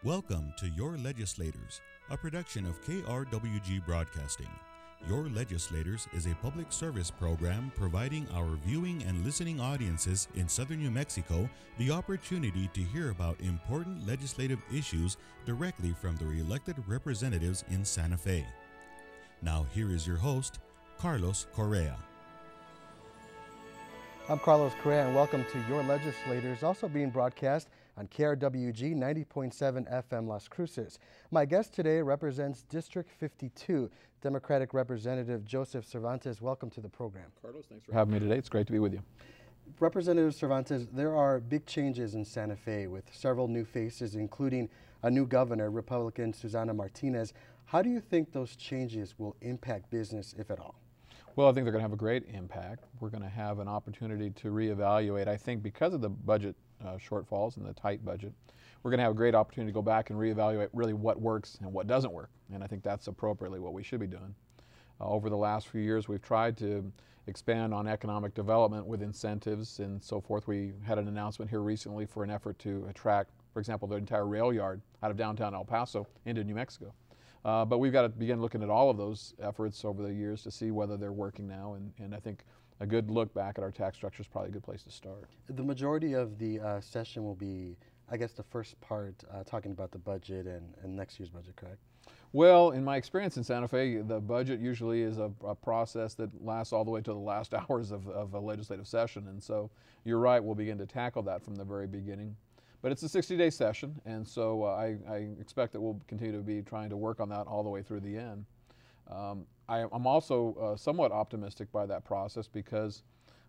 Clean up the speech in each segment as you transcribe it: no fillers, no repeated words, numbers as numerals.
Welcome to Your Legislators, a production of KRWG Broadcasting. Your Legislators is a public service program providing our viewing and listening audiences in southern New Mexico the opportunity to hear about important legislative issues directly from their elected representatives in Santa Fe. Now here is your host, Carlos Correa. I'm Carlos Correa, and welcome to Your Legislators, also being broadcast on KRWG 90.7 FM Las Cruces. My guest today represents District 52, Democratic Representative Joseph Cervantes. Welcome to the program. Carlos, thanks for having me today. It's great to be with you. Representative Cervantes, there are big changes in Santa Fe with several new faces, including a new governor, Republican Susana Martinez. How do you think those changes will impact business, if at all? Well, I think they're going to have a great impact. We're going to have an opportunity to reevaluate. I think because of the budget shortfalls and the tight budget, we're going to have a great opportunity to go back and reevaluate really what works and what doesn't work. And I think that's appropriately what we should be doing. Over the last few years, we've tried to expand on economic development with incentives and so forth. We had an announcement here recently for an effort to attract, for example, the entire rail yard out of downtown El Paso into New Mexico. But we've got to begin looking at all of those efforts over the years to see whether they're working now, and I think a good look back at our tax structure is probably a good place to start. The majority of the session will be, I guess, the first part talking about the budget and next year's budget, correct? Well, in my experience in Santa Fe, the budget usually is a process that lasts all the way to the last hours of a legislative session, and so you're right, we'll begin to tackle that from the very beginning. But it's a 60-day session, and so I expect that we'll continue to be trying to work on that all the way through the end. I'm also somewhat optimistic by that process because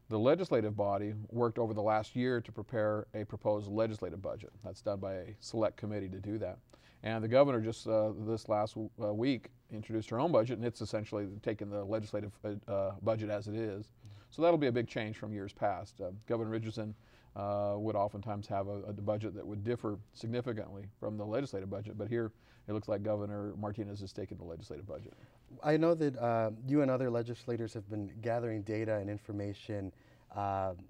the legislative body worked over the last year to prepare a proposed legislative budget. That's done by a select committee to do that. And the governor just this last week introduced her own budget, and it's essentially taken the legislative budget as it is. So that'll be a big change from years past. Governor Richardson would oftentimes have a budget that would differ significantly from the legislative budget, but here it looks like Governor Martinez is taking the legislative budget. I know that you and other legislators have been gathering data and information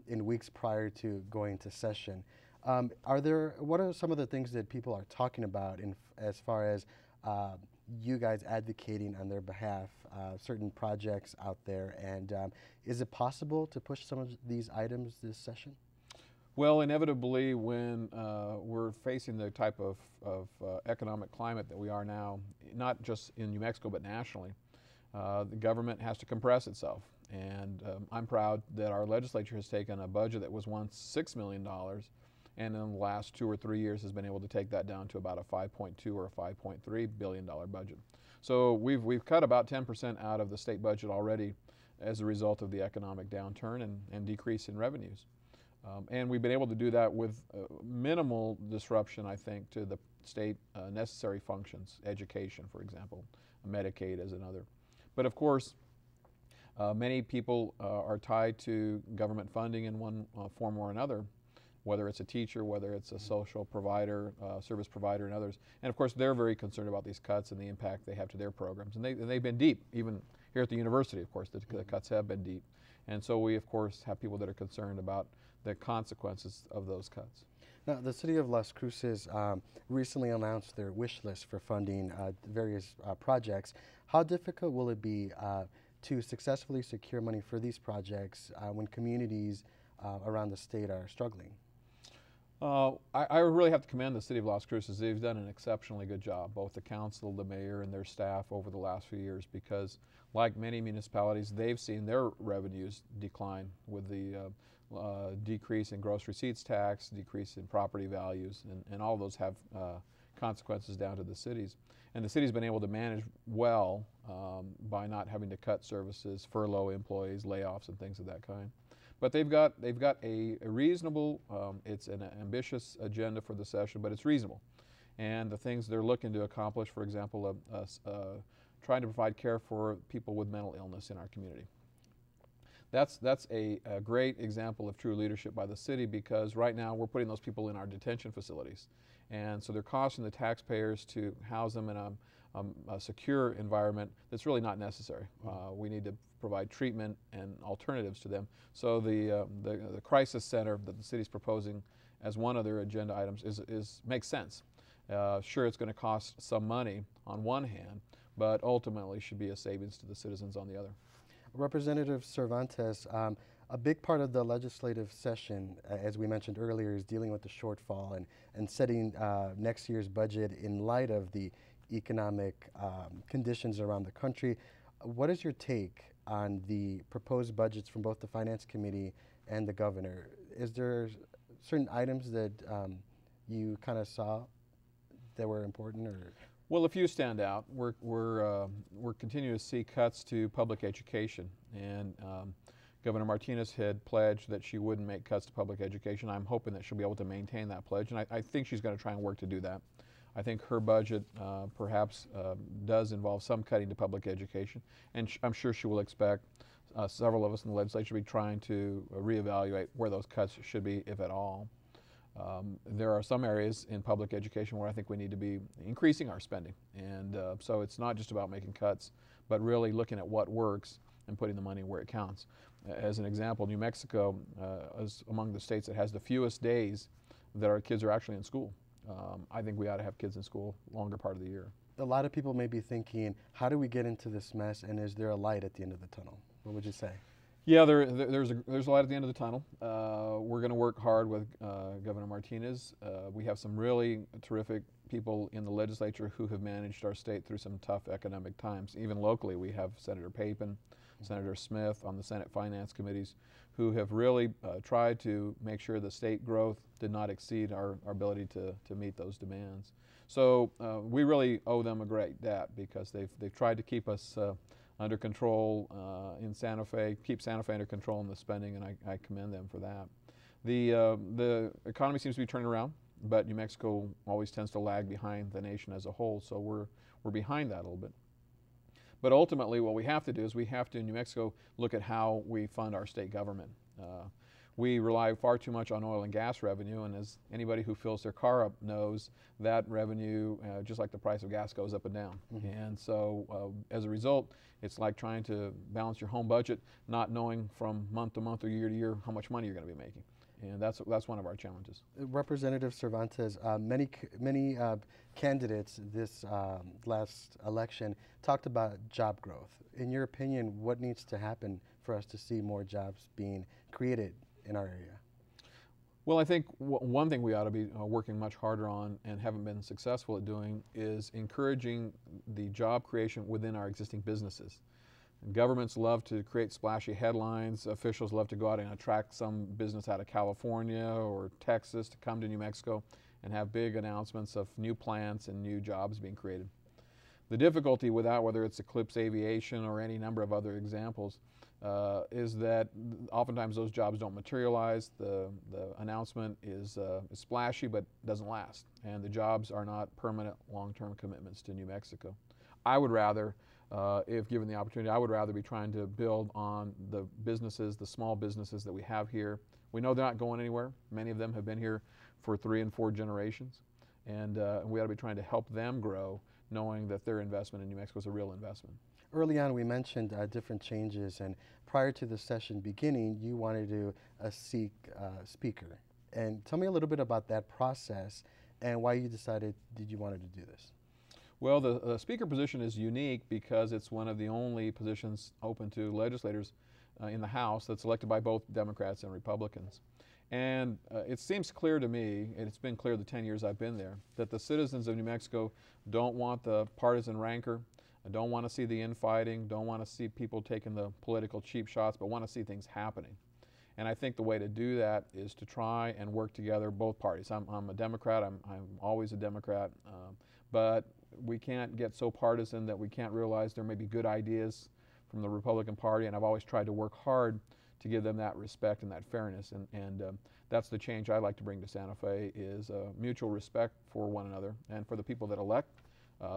in weeks prior to going to session. What are some of the things that people are talking about as far as you guys advocating on their behalf, certain projects out there, and is it possible to push some of these items this session? Well, inevitably, when we're facing the type of economic climate that we are now, not just in New Mexico but nationally, the government has to compress itself. And I'm proud that our legislature has taken a budget that was once $6 million, and in the last 2 or 3 years has been able to take that down to about a $5.2 or a $5.3 billion budget. So we've cut about 10% out of the state budget already as a result of the economic downturn and decrease in revenues. And we've been able to do that with minimal disruption, I think, to the state necessary functions, education, for example, Medicaid as another. But of course, many people are tied to government funding in one form or another, whether it's a teacher, whether it's a social provider, service provider, and others. And of course, they're very concerned about these cuts and the impact they have to their programs. And they've been deep, even here at the university, of course, the cuts have been deep. And so we, of course, have people that are concerned about the consequences of those cuts. Now, the city of Las Cruces recently announced their wish list for funding various projects. How difficult will it be to successfully secure money for these projects when communities around the state are struggling? I really have to commend the city of Las Cruces. They've done an exceptionally good job, both the council, the mayor, and their staff over the last few years, because like many municipalities, they've seen their revenues decline with the decrease in gross receipts tax, decrease in property values, and all those have consequences down to the cities. And the city's been able to manage well by not having to cut services, furlough employees, layoffs, and things of that kind. But they've got a reasonable, it's an ambitious agenda for the session, but it's reasonable. And the things they're looking to accomplish, for example, trying to provide care for people with mental illness in our community. That's a great example of true leadership by the city, because right now we're putting those people in our detention facilities. And so they're costing the taxpayers to house them in a secure environment that's really not necessary. We need to provide treatment and alternatives to them. So the crisis center that the city's proposing as one of their agenda items makes sense. Sure, it's going to cost some money on one hand, but ultimately should be a savings to the citizens on the other. Representative Cervantes, a big part of the legislative session, as we mentioned earlier, is dealing with the shortfall and setting next year's budget in light of the economic conditions around the country. What is your take on the proposed budgets from both the Finance Committee and the Governor? Is there certain items that you kind of saw that were important, or? Well, a few stand out. We're continuing to see cuts to public education, and Governor Martinez had pledged that she wouldn't make cuts to public education. I'm hoping that she'll be able to maintain that pledge, and I think she's going to try and work to do that. I think her budget perhaps does involve some cutting to public education, and I'm sure she will expect several of us in the legislature to be trying to reevaluate where those cuts should be, if at all. There are some areas in public education where I think we need to be increasing our spending, and so it's not just about making cuts, but really looking at what works and putting the money where it counts. As an example, New Mexico is among the states that has the fewest days that our kids are actually in school. I think we ought to have kids in school longer part of the year. A lot of people may be thinking, how do we get into this mess, and is there a light at the end of the tunnel? What would you say? Yeah, there's a light at the end of the tunnel. We're going to work hard with Governor Martinez. We have some really terrific people in the legislature who have managed our state through some tough economic times. Even locally, we have Senator Papin, Senator Smith on the Senate Finance Committees who have really tried to make sure the state growth did not exceed our ability to meet those demands. So we really owe them a great debt because they've tried to keep us under control in Santa Fe, keep Santa Fe under control in the spending, and I commend them for that. The economy seems to be turning around, but New Mexico always tends to lag behind the nation as a whole, so we're behind that a little bit. But ultimately what we have to do is we have to, in New Mexico, look at how we fund our state government. We rely far too much on oil and gas revenue, and as anybody who fills their car up knows, that revenue, just like the price of gas, goes up and down. Mm-hmm. And so as a result, it's like trying to balance your home budget, not knowing from month to month or year to year how much money you're going to be making. And that's one of our challenges. Representative Cervantes, many candidates this last election talked about job growth. In your opinion, what needs to happen for us to see more jobs being created in our area? Well, I think one thing we ought to be working much harder on and haven't been successful at doing is encouraging the job creation within our existing businesses. Governments love to create splashy headlines. Officials love to go out and attract some business out of California or Texas to come to New Mexico and have big announcements of new plants and new jobs being created. The difficulty with that, whether it's Eclipse Aviation or any number of other examples, is that oftentimes those jobs don't materialize. The announcement is splashy but doesn't last, and the jobs are not permanent long-term commitments to New Mexico. I would rather, if given the opportunity, I would rather be trying to build on the businesses, the small businesses that we have here. We know they're not going anywhere. Many of them have been here for 3 and 4 generations, and we ought to be trying to help them grow, knowing that their investment in New Mexico is a real investment. Early on, we mentioned different changes, and prior to the session beginning, you wanted to seek a speaker. And tell me a little bit about that process and why you decided you wanted to do this. Well, the speaker position is unique because it's one of the only positions open to legislators in the House that's elected by both Democrats and Republicans. And it seems clear to me, and it's been clear the 10 years I've been there, that the citizens of New Mexico don't want the partisan rancor, don't want to see the infighting, don't want to see people taking the political cheap shots, but want to see things happening. And I think the way to do that is to try and work together both parties. I'm a Democrat, I'm always a Democrat, but we can't get so partisan that we can't realize there may be good ideas from the Republican Party, and I've always tried to work hard to give them that respect and that fairness, and that's the change I'd like to bring to Santa Fe, is mutual respect for one another and for the people that elect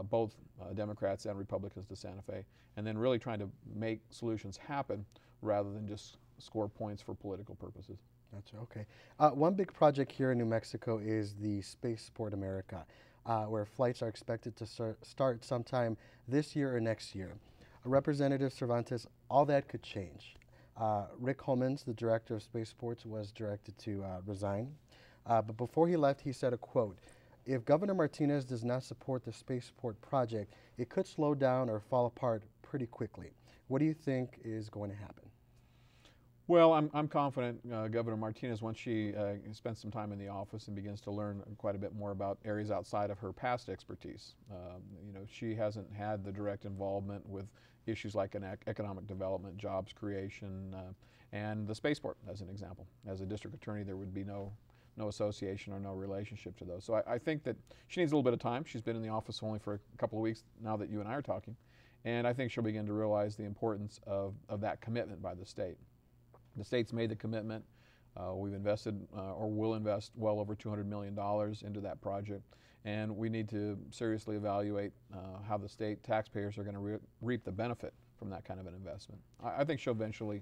both Democrats and Republicans to Santa Fe, and then really trying to make solutions happen rather than just score points for political purposes. Gotcha, okay. One big project here in New Mexico is the Spaceport America, where flights are expected to start sometime this year or next year. Representative Cervantes, all that could change. Rick Homans, the director of Spaceports, was directed to resign. But before he left, he said a quote, if Governor Martinez does not support the spaceport project, it could slow down or fall apart pretty quickly. What do you think is going to happen? Well, I'm confident Governor Martinez, once she spends some time in the office and begins to learn quite a bit more about areas outside of her past expertise. You know, she hasn't had the direct involvement with issues like economic development, jobs creation, and the spaceport, as an example. As a district attorney, there would be no association or no relationship to those. So I think that she needs a little bit of time. She's been in the office only for a couple of weeks now that you and I are talking, and I think she'll begin to realize the importance of that commitment by the state. The state's made the commitment. We've invested or will invest well over $200 million into that project, and we need to seriously evaluate how the state taxpayers are going to reap the benefit from that kind of an investment. I think she'll eventually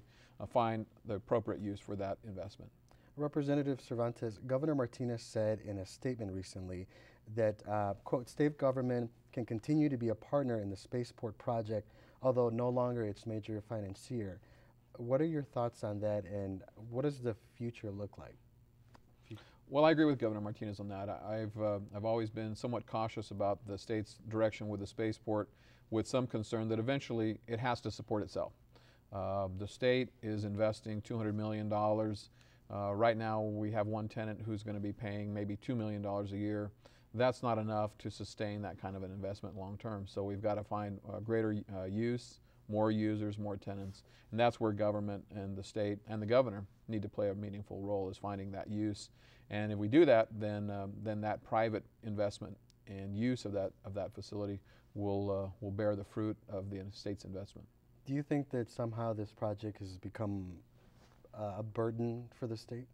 find the appropriate use for that investment. Representative Cervantes, Governor Martinez said in a statement recently that, quote, state government can continue to be a partner in the spaceport project, although no longer its major financier. What are your thoughts on that, and what does the future look like? Well, I agree with Governor Martinez on that. I've always been somewhat cautious about the state's direction with the spaceport, with some concern that eventually it has to support itself. The state is investing $200 million. Right now we have one tenant who's going to be paying maybe $2 million a year. That's not enough to sustain that kind of an investment long term. So we've got to find greater use, more users, more tenants, and that's where government and the state and the governor need to play a meaningful role, is finding that use. And if we do that, then that private investment and use of that facility will bear the fruit of the state's investment. Do you think that somehow this project has become a burden for the state?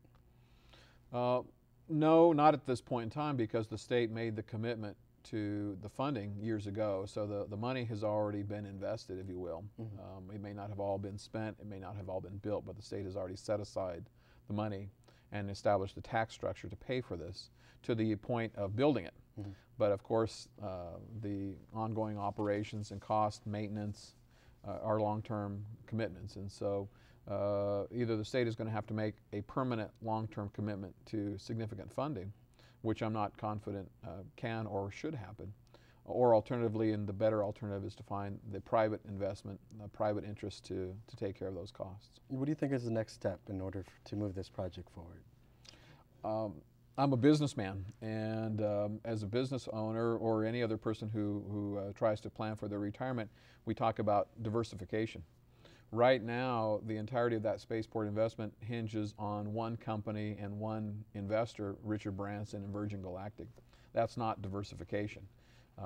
No, not at this point in time, because the state made the commitment to the funding years ago. So the money has already been invested, if you will. Mm-hmm. It may not have all been spent, it may not have all been built, but the state has already set aside the money and established the tax structure to pay for this to the point of building it. Mm-hmm. But of course, the ongoing operations and cost, maintenance are long-term commitments. And so either the state is going to have to make a permanent long-term commitment to significant funding, which I'm not confident can or should happen, or alternatively, and the better alternative is to find the private investment, private interest to take care of those costs. What do you think is the next step in order to move this project forward? I'm a businessman, and as a business owner or any other person who tries to plan for their retirement, we talk about diversification. Right now, the entirety of that spaceport investment hinges on one company and one investor, Richard Branson and Virgin Galactic. That's not diversification.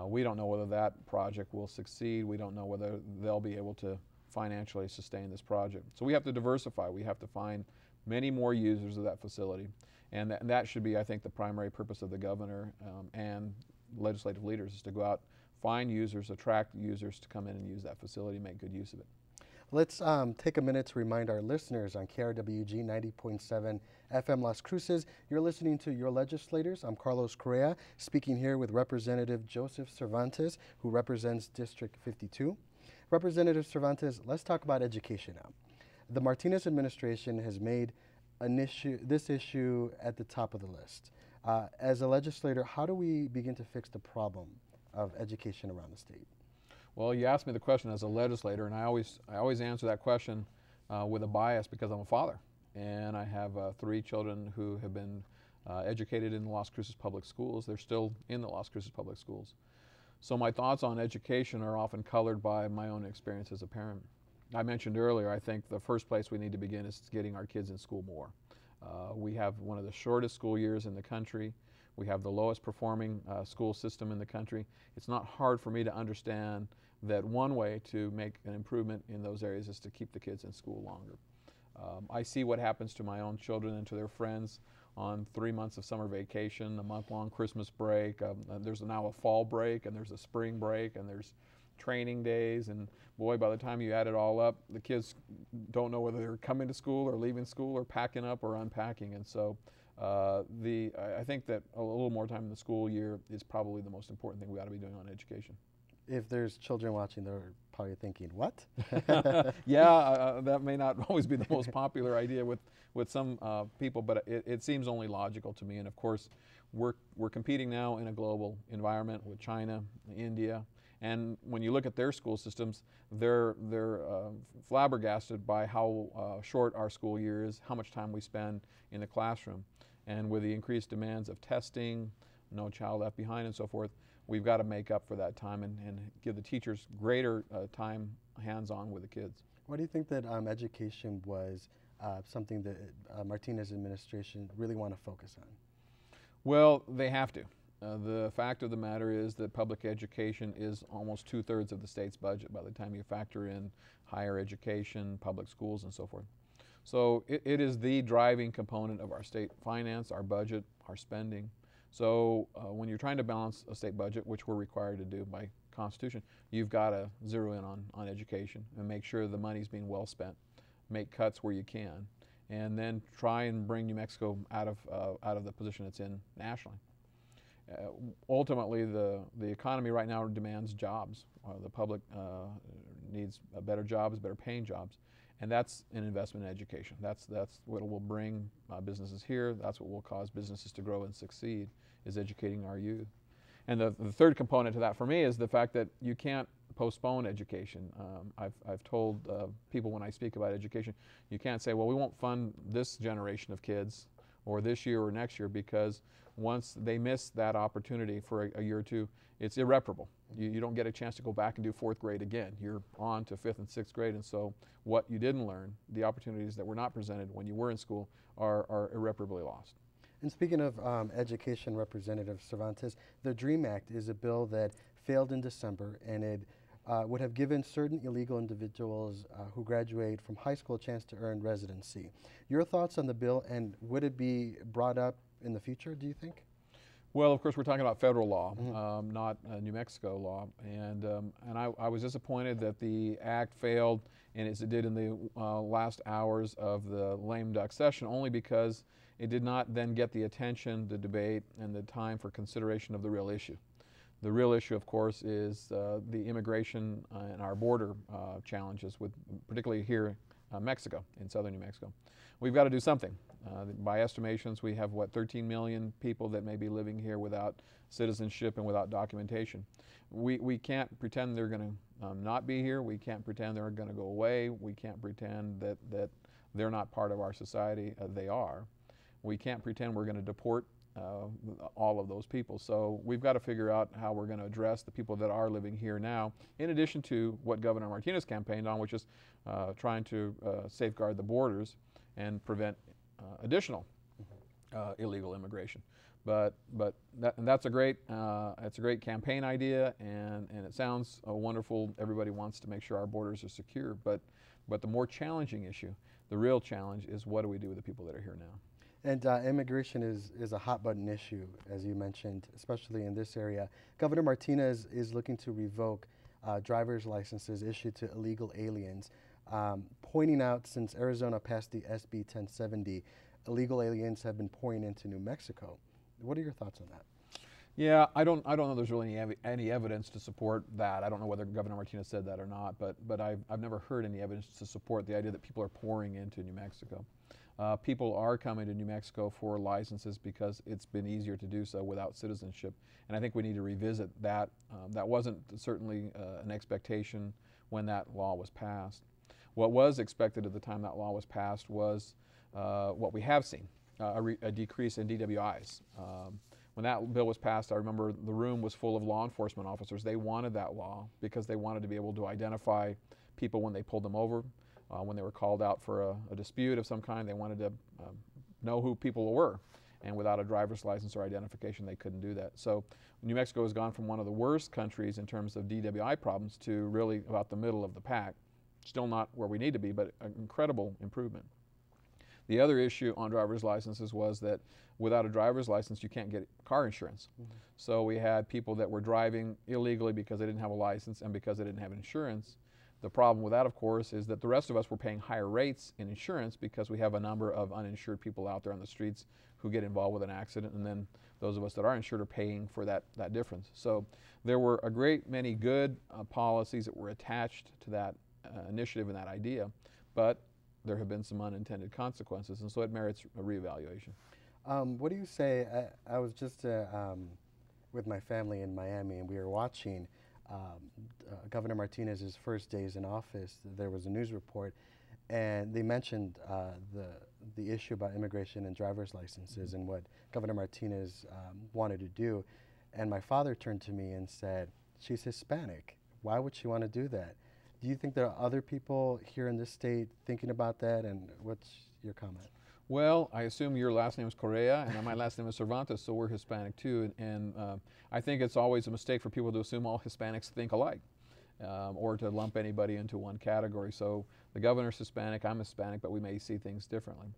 We don't know whether that project will succeed. We don't know whether they'll be able to financially sustain this project. So we have to diversify. We have to find many more users of that facility. And that should be, I think, the primary purpose of the governor and legislative leaders, is to go out, find users, attract users to come in and use that facility, make good use of it. Let's take a minute to remind our listeners on KRWG 90.7 FM Las Cruces. You're listening to Your Legislators. I'm Carlos Correa, speaking here with Representative Joseph Cervantes, who represents District 52. Representative Cervantes, let's talk about education now. The Martinez administration has made this issue at the top of the list. As a legislator, how do we begin to fix the problem of education around the state? Well, you asked me the question as a legislator, and I always answer that question with a bias, because I'm a father, and I have 3 children who have been educated in the Las Cruces Public Schools. They're still in the Las Cruces Public Schools. So my thoughts on education are often colored by my own experience as a parent. I mentioned earlier, I think the first place we need to begin is getting our kids in school more. We have one of the shortest school years in the country. We have the lowest performing school system in the country. It's not hard for me to understand that one way to make an improvement in those areas is to keep the kids in school longer. I see what happens to my own children and to their friends on 3 months of summer vacation, a month-long Christmas break. There's now a fall break, and there's a spring break, and there's training days, and boy, by the time you add it all up, the kids don't know whether they're coming to school or leaving school or packing up or unpacking. And so I think that a little more time in the school year is probably the most important thing we ought to be doing on education. If there's children watching, they're probably thinking, what? Yeah, that may not always be the most popular idea with some people, but it seems only logical to me. And of course, we're competing now in a global environment with China, India, and when you look at their school systems, they're flabbergasted by how short our school year is, how much time we spend in the classroom. And with the increased demands of testing, no child left behind and so forth, we've got to make up for that time and give the teachers greater time hands-on with the kids. Why do you think that education was something that Martinez administration really want to focus on? Well, they have to. The fact of the matter is that public education is almost 2/3 of the state's budget by the time you factor in higher education, public schools, and so forth. So it is the driving component of our state finance, our budget, our spending. So when you're trying to balance a state budget, which we're required to do by Constitution, you've got to zero in on education and make sure the money's being well spent, make cuts where you can, and then try and bring New Mexico out of the position it's in nationally. Ultimately, the economy right now demands jobs. The public needs better jobs, better paying jobs, and that's an investment in education. That's what will bring businesses here. That's what will cause businesses to grow and succeed, is educating our youth. And the third component to that for me is the fact that you can't postpone education. I've told people when I speak about education, you can't say, well, we won't fund this generation of kids or this year or next year, because once they miss that opportunity for a year or two, it's irreparable. You don't get a chance to go back and do 4th grade again. You're on to 5th and 6th grade, and so what you didn't learn, the opportunities that were not presented when you were in school, are irreparably lost. And speaking of education, Representative Cervantes, the DREAM Act is a bill that failed in December, and it would have given certain illegal individuals who graduate from high school a chance to earn residency. Your thoughts on the bill, and would it be brought up in the future, do you think? Well, of course, we're talking about federal law, not New Mexico law, and I was disappointed that the act failed, and as it did in the last hours of the lame duck session, only because it did not then get the attention, the debate, and the time for consideration of the real issue. The real issue, of course, is the immigration and our border challenges, with particularly here Mexico, in southern New Mexico. We've got to do something. By estimations, we have, 13 million people that may be living here without citizenship and without documentation. We can't pretend they're going to not be here. We can't pretend they're going to go away. We can't pretend that they're not part of our society. They are. We can't pretend we're going to deport all of those people. So we've got to figure out how we're going to address the people that are living here now, in addition to what Governor Martinez campaigned on, which is trying to safeguard the borders and prevent additional illegal immigration. But that's a great campaign idea, and it sounds wonderful. Everybody wants to make sure our borders are secure. But the more challenging issue, the real challenge, is what do we do with the people that are here now? And immigration is a hot button issue, as you mentioned, especially in this area. Governor Martinez is looking to revoke driver's licenses issued to illegal aliens, pointing out since Arizona passed the SB 1070, illegal aliens have been pouring into New Mexico. What are your thoughts on that? Yeah, I don't know there's really any evidence to support that. I don't know whether Governor Martinez said that or not, but I've never heard any evidence to support the idea that people are pouring into New Mexico. People are coming to New Mexico for licenses because it's been easier to do so without citizenship, and I think we need to revisit that. That wasn't certainly an expectation when that law was passed. What was expected at the time that law was passed was what we have seen, a decrease in DWIs. When that bill was passed, I remember the room was full of law enforcement officers. They wanted that law because they wanted to be able to identify people when they pulled them over. When they were called out for a dispute of some kind, they wanted to know who people were. And without a driver's license or identification, they couldn't do that. So New Mexico has gone from one of the worst countries in terms of DWI problems to really about the middle of the pack. Still not where we need to be, but an incredible improvement. The other issue on driver's licenses was that without a driver's license, you can't get car insurance. So we had people that were driving illegally because they didn't have a license and because they didn't have insurance. The problem with that, of course, is that the rest of us were paying higher rates in insurance because we have a number of uninsured people out there on the streets who get involved with an accident, and then those of us that are insured are paying for that difference. So there were a great many good policies that were attached to that initiative and that idea, but there have been some unintended consequences, and so it merits a reevaluation. What do you say? I was just with my family in Miami, and we were watching Governor Martinez's first days in office. There was a news report, and they mentioned the issue about immigration and driver's licenses and what Governor Martinez wanted to do. And my father turned to me and said, "She's Hispanic. Why would she want to do that?" Do you think there are other people here in this state thinking about that? And what's your comment? Well, I assume your last name is Correa, and my last name is Cervantes, so we're Hispanic too. And I think it's always a mistake for people to assume all Hispanics think alike, or to lump anybody into one category. So the governor's Hispanic, I'm Hispanic, but we may see things differently.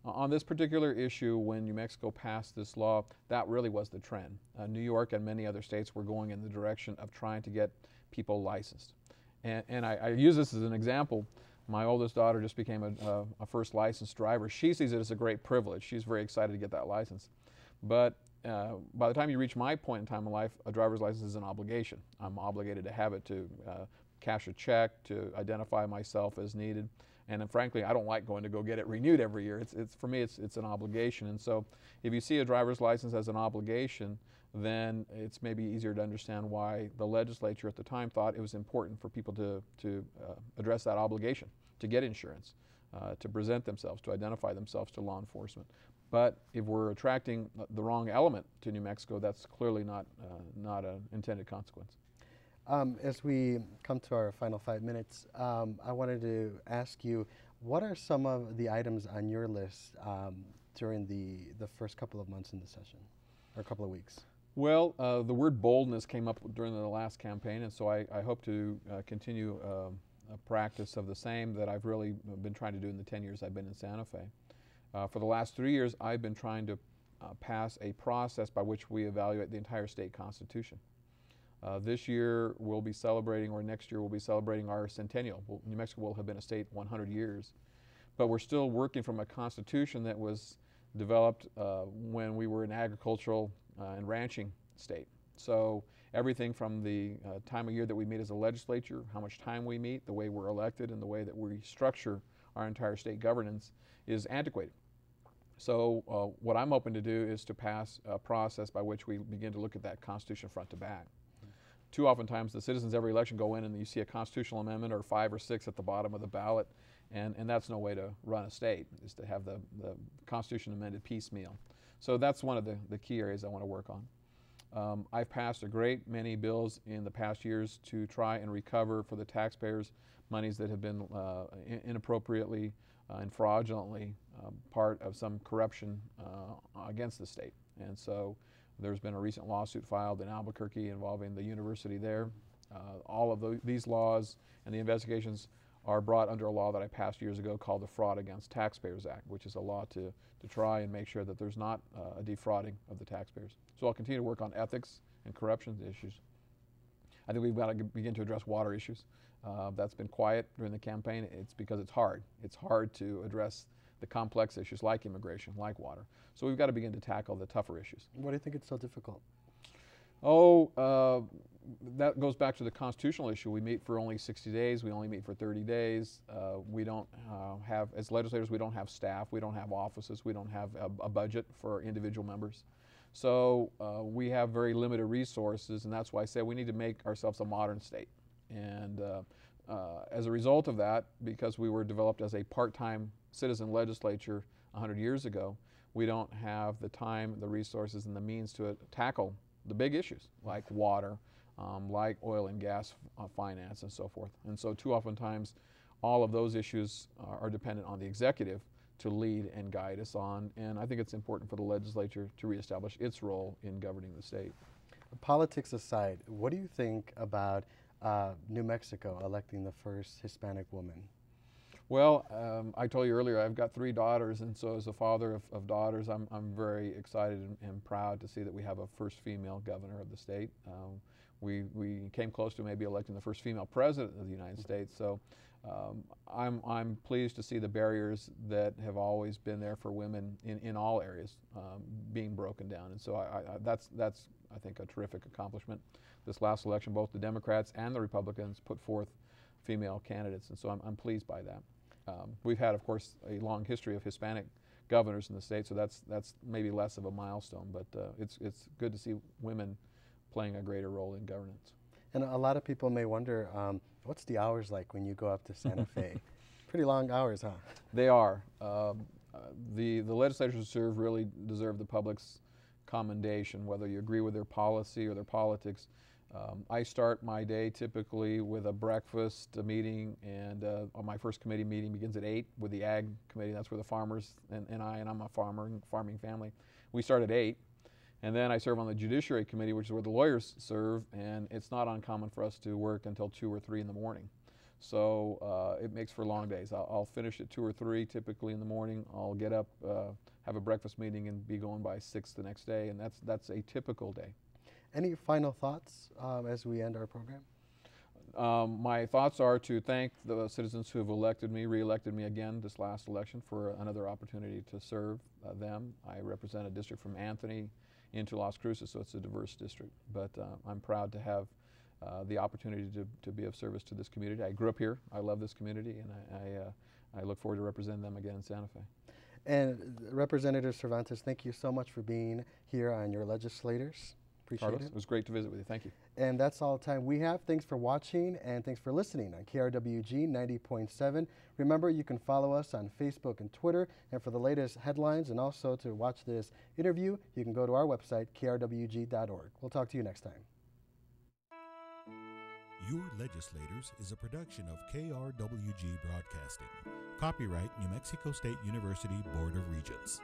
On this particular issue, when New Mexico passed this law, that really was the trend. New York and many other states were going in the direction of trying to get people licensed. And I use this as an example. My oldest daughter just became a first licensed driver. She sees it as a great privilege. She's very excited to get that license. But by the time you reach my point in time in life, a driver's license is an obligation. I'm obligated to have it to cash a check, to identify myself as needed. And then, frankly, I don't like going to go get it renewed every year. For me, it's an obligation. And so if you see a driver's license as an obligation, then it's maybe easier to understand why the legislature at the time thought it was important for people to address that obligation, to get insurance, to present themselves, to identify themselves to law enforcement. But if we're attracting the wrong element to New Mexico, that's clearly not an intended consequence. As we come to our final 5 minutes, I wanted to ask you, what are some of the items on your list during the first couple of months in the session, or a couple of weeks? Well, the word boldness came up during the last campaign, and so I hope to continue a practice of the same that I've really been trying to do in the 10 years I've been in Santa Fe. For the last 3 years, I've been trying to pass a process by which we evaluate the entire state constitution. This year we'll be celebrating, or next year we'll be celebrating our centennial. New Mexico will have been a state 100 years. But we're still working from a constitution that was developed when we were an agricultural and ranching state. So everything from the time of year that we meet as a legislature, how much time we meet, the way we're elected, and the way that we structure our entire state governance is antiquated. So what I'm hoping to do is to pass a process by which we begin to look at that Constitution front to back. Too oftentimes the citizens every election go in and you see a constitutional amendment or 5 or 6 at the bottom of the ballot, and that's no way to run a state, is to have the Constitution amended piecemeal. So that's one of the key areas I want to work on. I've passed a great many bills in the past years to try and recover for the taxpayers monies that have been inappropriately and fraudulently part of some corruption against the state. And so there's been a recent lawsuit filed in Albuquerque involving the university there. All of these laws and the investigations are brought under a law that I passed years ago called the Fraud Against Taxpayers Act, which is a law to try and make sure that there's not a defrauding of the taxpayers. So I'll continue to work on ethics and corruption issues. I think we've got to begin to address water issues. That's been quiet during the campaign. It's because it's hard. It's hard to address the complex issues like immigration, like water. So we've got to begin to tackle the tougher issues. Why do you think it's so difficult? That goes back to the constitutional issue. We meet for only 60 days. We only meet for 30 days. We don't have, as legislators, we don't have staff. We don't have offices. We don't have a budget for individual members. So we have very limited resources, and that's why I say we need to make ourselves a modern state. And as a result of that, because we were developed as a part-time citizen legislature 100 years ago, we don't have the time, the resources, and the means to tackle the big issues like water, like oil and gas finance, and so forth. And so too oftentimes all of those issues are dependent on the executive to lead and guide us on, and I think it's important for the legislature to reestablish its role in governing the state. Politics aside, what do you think about New Mexico electing the first Hispanic woman? Well, I told you earlier I've got 3 daughters, and so as a father of daughters, I'm very excited and proud to see that we have a first female governor of the state. We came close to maybe electing the first female president of the United States, so I'm pleased to see the barriers that have always been there for women in all areas being broken down, and so that's I think a terrific accomplishment. This last election, both the Democrats and the Republicans put forth female candidates, and so I'm pleased by that. We've had, of course, a long history of Hispanic governors in the state, so that's maybe less of a milestone, but it's good to see women playing a greater role in governance. And a lot of people may wonder, what's the hours like when you go up to Santa Fe? Pretty long hours, huh? They are. The legislators who serve really deserve the public's commendation, whether you agree with their policy or their politics. I start my day typically with a breakfast, a meeting, and my first committee meeting begins at 8 with the Ag Committee. That's where the farmers and I'm a farmer and farming family. We start at 8. And then I serve on the Judiciary Committee, which is where the lawyers serve, and it's not uncommon for us to work until 2 or 3 in the morning. So it makes for long days. I'll finish at 2 or 3 typically in the morning. I'll get up, have a breakfast meeting, and be going by 6 the next day, and that's a typical day. Any final thoughts as we end our program? My thoughts are to thank the citizens who have re-elected me again this last election for another opportunity to serve them. I represent a district from Anthony into Las Cruces, so it's a diverse district. But I'm proud to have the opportunity to be of service to this community. I grew up here. I love this community, and I look forward to representing them again in Santa Fe. And Representative Cervantes, thank you so much for being here on your Legislators. Appreciate Carlos, it. it was great to visit with you. Thank you. And that's all the time we have. Thanks for watching, and thanks for listening on KRWG 90.7. Remember, you can follow us on Facebook and Twitter, and for the latest headlines and also to watch this interview, you can go to our website, krwg.org. We'll talk to you next time. Your Legislators is a production of KRWG Broadcasting. Copyright New Mexico State University Board of Regents.